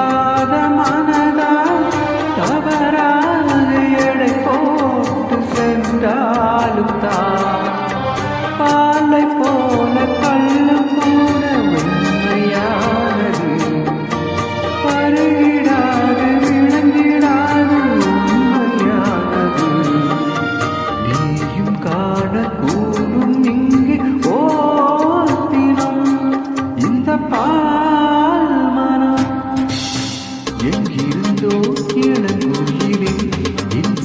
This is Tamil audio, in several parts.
திருந்தாத மனதால் தவறாக எடை போட்டு சென்றாலும் தான் பாலை போல கள்ளம் கூட உண்மையானது பருகிடாது விளங்கிடாது உண்மையானது நீயும் காணக்கூடும் இங்கு ஓத்தினம் இந்த பால் மனம் எங்கிருந்தோ இளங்குயிலின்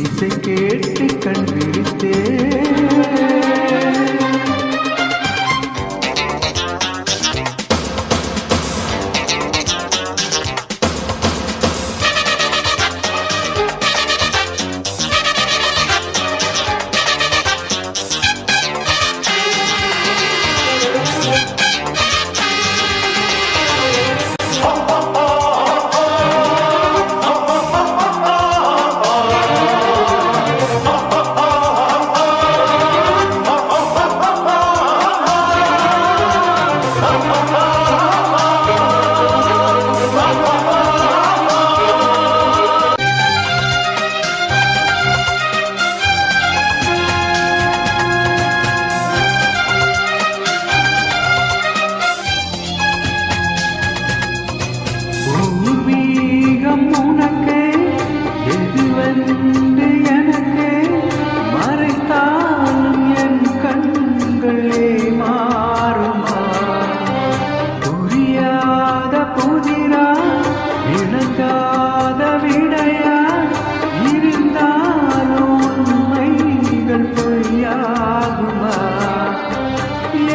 இசை கேட்டு கண் விழித்தே பூர்வீகம் உனக்கு எதுவென்று எனக்கு மறைத்தாலும் என் கண்களே மாறுமா புரியாத புதிரா விளங்காத விடையா இருந்தாலும் உண்மைகள் பொய்யாகுமா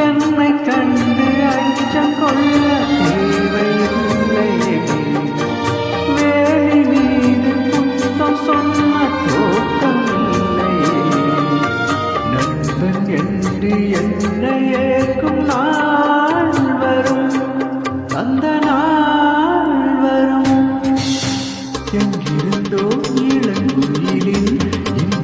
என்னை கண்டு அச்சம் கொள்ள தேவையில்லை வேலி மீது புத்தம் சொன்ன தோற்றமில்லை நண்பன் என்று என்னை ஏற்கும் நாள் வரும் அந்த நாள் வரும் எங்கிருந்தோ இளங்குயிலின்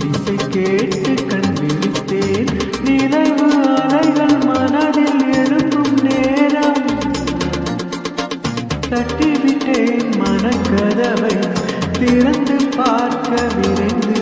இசை கேட்டு கண் விழித்தேன் நினைவு அலைகள் மனதில் எழும்பும் நேரம் தட்டிவிட்டேன் மனக்கதவை திறந்து பார்க்க விரைந்து